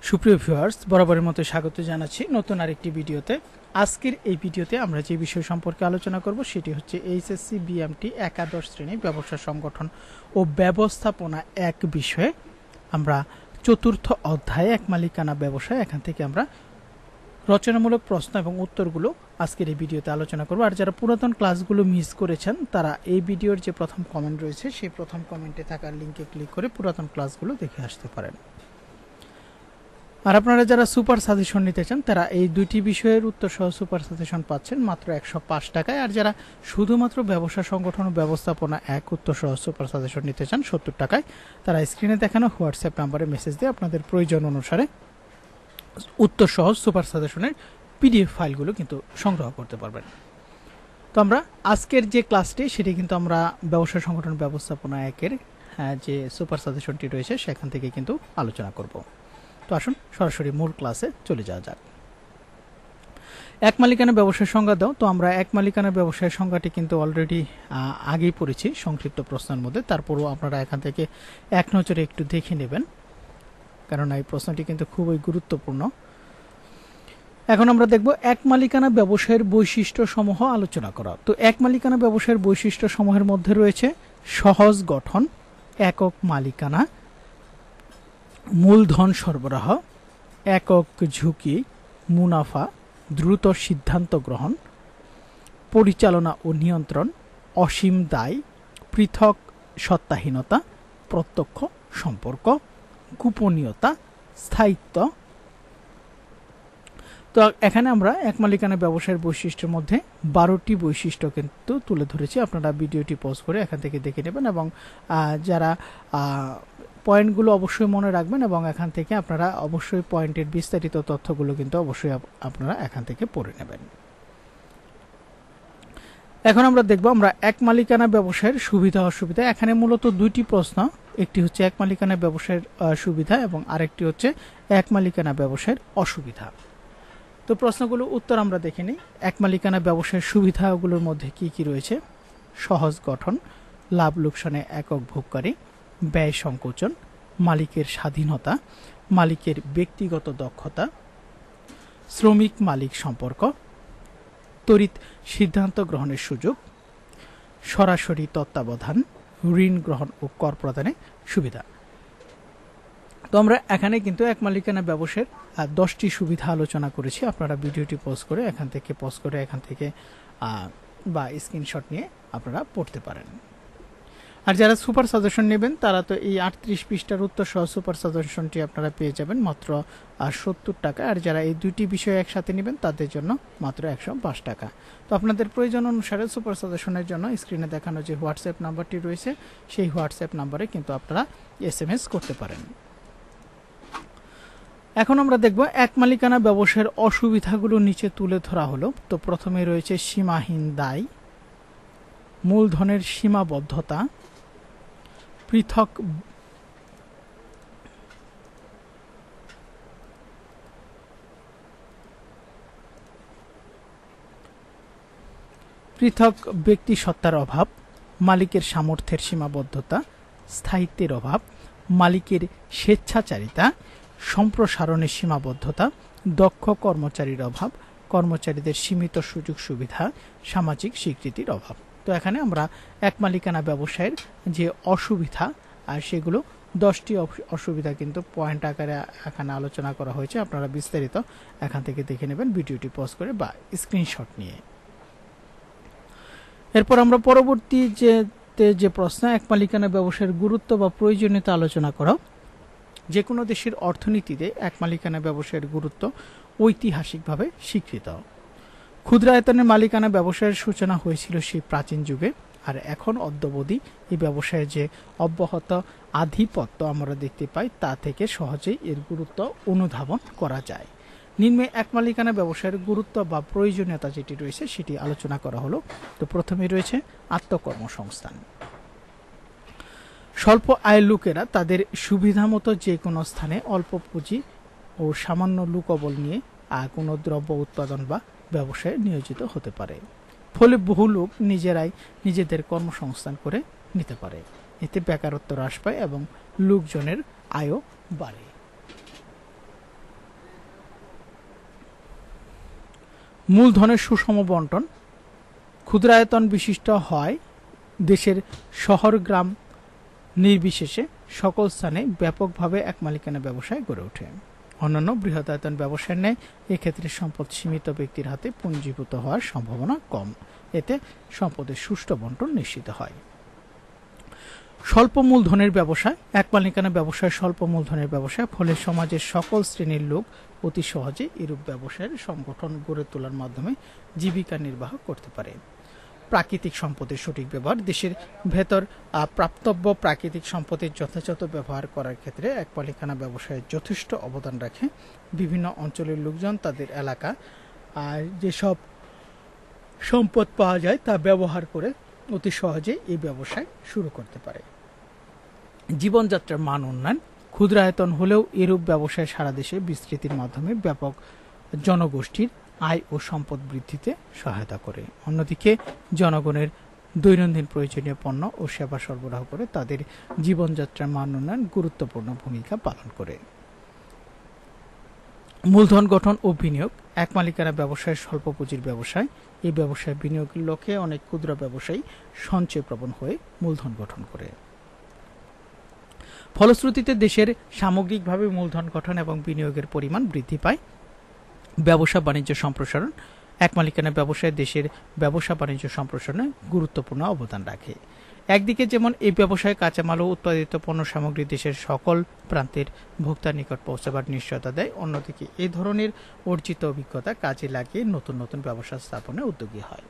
সুপ্রিয় ভিউয়ার্স, বরাবরের মতো স্বাগত জানাচ্ছি নতুন আরেকটি ভিডিওতে। আজকের এই ভিডিওতে আমরা যে বিষয় সম্পর্কে আলোচনা করব সেটি হচ্ছে এইচএসসি বিএমটি একাদশ শ্রেণী ব্যবসা সংগঠন ও ব্যবস্থাপনা এক বিষয়ে আমরা চতুর্থ অধ্যায়ে এক মালিকানা ব্যবসায় এখান থেকে আমরা রচনামূলক প্রশ্ন এবং উত্তরগুলো আজকের এই ভিডিওতে আলোচনা করব। আর যারা পুরাতন ক্লাসগুলো মিস করেছেন তারা এই ভিডিওর যে প্রথম কমেন্ট রয়েছে সেই প্রথম কমেন্টে থাকা লিঙ্কে ক্লিক করে পুরাতন ক্লাসগুলো দেখে আসতে পারেন। আর আপনারা যারা সুপার সাজেশন নিতে চান তারা এই দুটি বিষয়ের উত্তর সহ সুপার সাজেশন পাচ্ছেন মাত্র 105 টাকায়। আর যারা শুধুমাত্র ব্যবসা সংগঠন ও ব্যবস্থাপনা এক উত্তর সহ সুপার সাজেশন নিতে চান 70 টাকায়, তারা স্ক্রিনে দেখানো হোয়াটসঅ্যাপ নাম্বারে মেসেজ দিয়ে আপনাদের প্রয়োজন অনুসারে উত্তর সহ সুপার সাজেশনের পিডিএফ ফাইলগুলো কিন্তু সংগ্রহ করতে পারবেন। তো আমরা আজকের যে ক্লাসটি সেটি কিন্তু আমরা ব্যবসা সংগঠন ব্যবস্থাপনা একের যে সুপার সাজেশনটি রয়েছে সেখান থেকে কিন্তু আলোচনা করব। তো আসুন সরাসরি মূল ক্লাসে চলে যাওয়া যাক। এক মালিকানা ব্যবসায়ের সংজ্ঞা দাও। তো আমরা এক মালিকানা ব্যবসায়ের সংজ্ঞাটি কিন্তু অলরেডি আগেই পড়েছি সংক্ষিপ্ত প্রশ্নের মধ্যে, তারপরও আপনারা এখান থেকে এক নজরে একটু দেখে নেবেন, কারণ এই প্রশ্নটি কিন্তু খুবই গুরুত্বপূর্ণ। এখন আমরা দেখব এক মালিকানা ব্যবসায়ের বৈশিষ্ট্য সমূহ আলোচনা করা। তো এক মালিকানা ব্যবসায়ের বৈশিষ্ট্য সমূহের মধ্যে রয়েছে সহজ গঠন, একক মালিকানা, মূলধন সরবরাহ, একক ঝুঁকি, মুনাফা, দ্রুত সিদ্ধান্ত গ্রহণ, পরিচালনা ও নিয়ন্ত্রণ, অসীম দায়, পৃথক সত্তাহীনতা, প্রত্যক্ষ সম্পর্ক, গোপনীয়তা, স্থায়িত্ব। তো এখানে আমরা এক মালিকানা ব্যবসায়ের বৈশিষ্ট্যের মধ্যে 12টি বৈশিষ্ট্য কিন্তু তুলে ধরেছি। আপনারা ভিডিওটি পজ করে এখান থেকে দেখে নেবেন এবং যারা পয়েন্টগুলো অবশ্যই মনে রাখবেন এবং এখান থেকে আপনারা অবশ্যই পয়েন্টের বিস্তারিত তথ্যগুলো কিন্তু অবশ্যই আপনারা এখান থেকে পড়ে নেবেন। এখন আমরা দেখব আমরা এক মালিকানা ব্যবসায়ের সুবিধা অসুবিধা। এখানে মূলত দুইটি প্রশ্ন, একটি হচ্ছে এক মালিকানা ব্যবসায়ের সুবিধা এবং আরেকটি হচ্ছে এক মালিকানা ব্যবসায়ের অসুবিধা। তো প্রশ্নগুলো উত্তর আমরা দেখে নিই। এক মালিকানা ব্যবসায়ের সুবিধাগুলোর মধ্যে কি কি রয়েছে? সহজ গঠন, লাভ লোকসানে একক ভোগকারী, ব্যয় সংকোচন, মালিকের স্বাধীনতা, মালিকের ব্যক্তিগত দক্ষতা, শ্রমিক মালিক সম্পর্ক, ত্বরিত সিদ্ধান্ত গ্রহণের সুযোগ, সরাসরি তত্ত্বাবধান, ঋণ গ্রহণ ও কর প্রদানে সুবিধা। তো আমরা এখানে কিন্তু এক মালিকানা ব্যবসায়ের 10টি সুবিধা আলোচনা করেছি। আপনারা ভিডিওটি পজ করে এখান থেকে বা স্ক্রিনশট নিয়ে আপনারা পড়তে পারেন। আর যারা সুপার সাজেশন নেবেন তারা তো এই 38 পৃষ্ঠার উত্তর সহ সুপার সাজেশনটি আপনারা পেয়ে যাবেন মাত্র 70 টাকা। আর যারা এই দুইটি বিষয় একসাথে নেবেন তাদের জন্য মাত্র 105 টাকা। তো আপনাদের প্রয়োজন অনুসারে সুপার সাজেশনের জন্য স্ক্রিনে দেখানো যে হোয়াটসঅ্যাপ নাম্বারটি রয়েছে সেই হোয়াটসঅ্যাপ নাম্বারে কিন্তু আপনারা SMS করতে পারেন। এখন আমরা দেখব এক মালিকানা ব্যবসায়ের অসুবিধাগুলো নিচে তুলে ধরা হলো। তো প্রথমে রয়েছে সীমাহীন দায়, মূলধনের সীমাবদ্ধতা, পৃথক ব্যক্তি সত্তার অভাব, মালিকের সামর্থ্যের সীমাবদ্ধতা, স্থায়িত্বের অভাব, মালিকের স্বেচ্ছাচারিতা, সম্প্রসারণের সীমাবদ্ধতা, দক্ষ কর্মচারীর অভাব, কর্মচারীদের সীমিত সুযোগ সুবিধা, সামাজিক স্বীকৃতির অভাব। তো এখানে আমরা এক মালিকানা ব্যবসায়ের যে অসুবিধা আর সেগুলো 10টি অসুবিধা কিন্তু পয়েন্ট আকারে এখানে আলোচনা করা হয়েছে। আপনারা বিস্তারিত এখান থেকে দেখে নেবেন ভিডিওটি পজ করে বা স্ক্রিনশট নিয়ে। এরপর আমরা পরবর্তী যে প্রশ্ন, এক মালিকানা ব্যবসায়ের গুরুত্ব বা প্রয়োজনীয়তা আলোচনা করা। যে কোনো দেশের অর্থনীতিতে এক মালিকানা ব্যবসায়ের গুরুত্ব ঐতিহাসিকভাবে স্বীকৃত। ক্ষুদ্রায়তনের মালিকানা ব্যবসায়ের সূচনা হয়েছিল সেই প্রাচীন যুগে, আর এখন অদ্যাবধি এই ব্যবসায়ের যে অব্যাহত আধিপত্য আমরা দেখতে পাই তা থেকে সহজেই এর গুরুত্ব অনুধাবন করা যায়। নিম্নে এক মালিকানা ব্যবসায়ের গুরুত্ব বা প্রয়োজনীয়তা যেটি রয়েছে সেটি আলোচনা করা হলো। তো প্রথমে রয়েছে আত্মকর্মসংস্থান। স্বল্প আয়ের লোকেরা তাদের সুবিধা মতো যে কোনো স্থানে অল্প পুঁজি ও সামান্য লোকবল নিয়ে কোনো দ্রব্য উৎপাদন বা ব্যবসায় নিয়োজিত হতে পারে। ফলে বহু লোক নিজেরাই নিজেদের কর্মসংস্থান করে নিতে পারে। এতে বেকারত্ব হ্রাস পায় এবং লোকজনের আয়ও বাড়ে। মূলধনের সুষম বন্টন, ক্ষুদ্রায়তন বিশিষ্ট হয়, দেশের শহর গ্রাম নির্বিশেষে সকল স্থানে ব্যাপকভাবে এক মালিকানা ব্যবসায় গড়ে ওঠে। অন্যান্য বৃহদায়তন ব্যবসার ন্যায় এক্ষেত্রে সম্পদ সীমিত ব্যক্তির হাতে পুঞ্জীভূত হওয়ার সম্ভাবনা কম, এতে সম্পদের সুষ্ঠু বন্টন নিশ্চিত হয়। স্বল্প মূলধনের ব্যবসায়, এক মালিকানা ব্যবসায় স্বল্প মূলধনের ব্যবসায়, ফলে সমাজের সকল শ্রেণীর লোক অতি সহজে এরূপ ব্যবসায়ের সংগঠন গড়ে তোলার মাধ্যমে জীবিকা নির্বাহ করতে পারে। প্রাকৃতিক সম্পদের সঠিক ব্যবহার, দেশের ভেতর প্রাপ্তব্য প্রাকৃতিক সম্পদের যথাযথ ব্যবহার করার ক্ষেত্রে এক মালিকানা ব্যবসায়ের যথেষ্ট অবদান রাখে। বিভিন্ন অঞ্চলের লোকজন তাদের এলাকা যেসব সম্পদ পাওয়া যায় তা ব্যবহার করে অতি সহজে এই ব্যবসায় শুরু করতে পারে। জীবনযাত্রার মান উন্নয়ন, ক্ষুদ্রায়তন হলেও এরূপ ব্যবসায় সারা দেশে বিস্তৃতির মাধ্যমে ব্যাপক জনগোষ্ঠীর আয় ও সম্পদ বৃদ্ধিতে সহায়তা করে। অন্যদিকে জনগণের দৈনন্দিন প্রয়োজনীয় পণ্য ও সেবা সরবরাহ করে তাদের জীবনযাত্রার মান উন্নয়ন গুরুত্বপূর্ণ ভূমিকা পালন করে। মূলধন গঠন ও বিনিয়োগ, এক মালিকানা ব্যবসায় স্বল্প পুঁজির ব্যবসায়। এই ব্যবসায় বিনিয়োগের লক্ষ্যে অনেক ক্ষুদ্র ব্যবসায়ী সঞ্চয়প্রবণ হয়ে মূলধন গঠন করে। ফলশ্রুতিতে দেশের সামগ্রিকভাবে মূলধন গঠন এবং বিনিয়োগের পরিমাণ বৃদ্ধি পায়। ব্যবসা বাণিজ্য সম্প্রসারণ, এক মালিকানা ব্যবসায় দেশের ব্যবসা বাণিজ্য সম্প্রসারণে গুরুত্বপূর্ণ অবদান রাখে। একদিকে যেমন এই ব্যবসায় কাঁচামাল ও উৎপাদিত পণ্য সামগ্রী দেশের সকল প্রান্তের ভোক্তার নিকট পৌঁছাবার নিশ্চয়তা দেয়, অন্যদিকে এই ধরনের অর্জিত অভিজ্ঞতা কাজে লাগিয়ে নতুন নতুন ব্যবসা স্থাপনে উদ্যোগী হয়।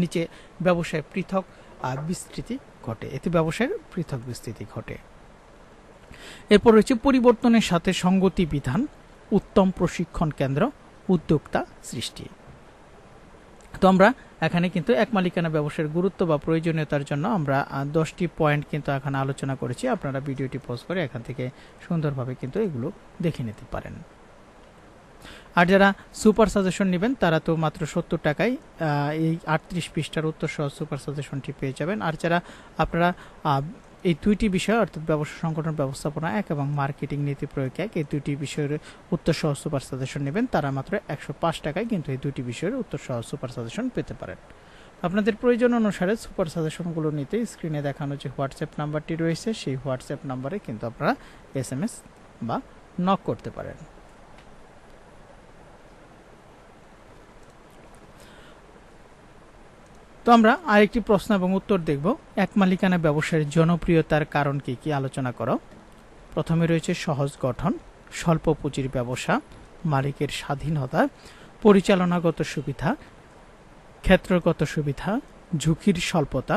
নিচে ব্যবসায় পৃথক বিস্তৃতি ঘটে, এতে ব্যবসায়ের পৃথক বিস্তৃতি ঘটে। এরপর রয়েছে পরিবর্তনের সাথে সঙ্গতি বিধান, উত্তম প্রশিক্ষণ কেন্দ্র, উদ্যোক্তা সৃষ্টি। তো আমরা এখানে কিন্তু এক মালিকানা ব্যবসার গুরুত্ব বা প্রয়োজনীয়তার জন্য আমরা 10টি পয়েন্ট কিন্তু এখানে আলোচনা করেছি। আপনারা ভিডিওটি পজ করে এখান থেকে সুন্দরভাবে কিন্তু এগুলো দেখে নিতে পারেন। আর যারা সুপার সাজেশন নেবেন তারা তো মাত্র 70 টাকায় এই 38 পৃষ্ঠার উত্তর সহ সুপার সাজেশনটি পেয়ে যাবেন। আর যারা আপনারা এই দুইটি বিষয় অর্থাৎ ব্যবসা সংগঠন ব্যবস্থাপনা 1 এবং মার্কেটিং নীতি প্রয়োগ 1 এই দুইটি বিষয়ের উত্তর সহ সুপার সাজেশন নেবেন তারা মাত্র 105 টাকায় কিন্তু এই দুইটি বিষয়ের উত্তর সহ সুপার সাজেশন পেতে পারেন। আপনাদের প্রয়োজন অনুসারে সুপার সাজেশনগুলো নিতে স্ক্রিনে দেখানো যে হোয়াটসঅ্যাপ নাম্বারটি রয়েছে সেই হোয়াটসঅ্যাপ নাম্বারে কিন্তু আপনারা SMS বা নক করতে পারেন। তো আমরা আরেকটি প্রশ্ন এবং উত্তর দেখব। এক মালিকানা ব্যবসায়ের জনপ্রিয়তার কারণ কি আলোচনা করো। প্রথমে রয়েছে সহজ গঠন, স্বল্প পুঁজির ব্যবসা, মালিকের স্বাধীনতা, পরিচালনাগত সুবিধা, ক্ষেত্রগত সুবিধা, ঝুঁকির স্বল্পতা,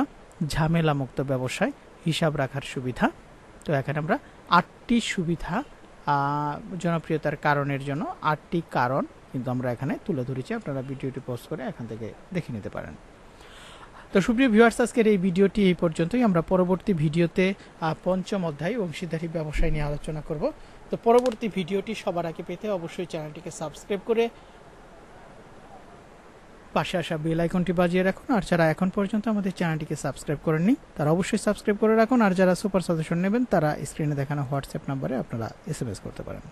ঝামেলামুক্ত ব্যবসায়, হিসাব রাখার সুবিধা। তো এখানে আমরা 8টি সুবিধা জনপ্রিয়তার কারণের জন্য 8টি কারণ কিন্তু আমরা এখানে তুলে ধরেছি। আপনারা ভিডিওটি পজ করে এখান থেকে দেখে নিতে পারেন। তো সুপ্রিয় ভিউয়ার্স, আজকের এই ভিডিওটি এই পর্যন্তই। আমরা পরবর্তী ভিডিওতে 5ম অধ্যায় অংশীদারি ব্যবসায় নিয়ে আলোচনা করব। তো পরবর্তী ভিডিওটি সবার আগে পেতে অবশ্যই চ্যানেলটিকে সাবস্ক্রাইব করে পাশে আসা বেল আইকনটি বাজিয়ে রাখুন। আর যারা এখন পর্যন্ত আমাদের চ্যানেলটিকে সাবস্ক্রাইব করেননি তারা অবশ্যই সাবস্ক্রাইব করে রাখুন। আর যারা সুপার সাজেশন নেবেন তারা স্ক্রিনে দেখানো হোয়াটসঅ্যাপ নাম্বারে আপনারা SMS করতে পারেন।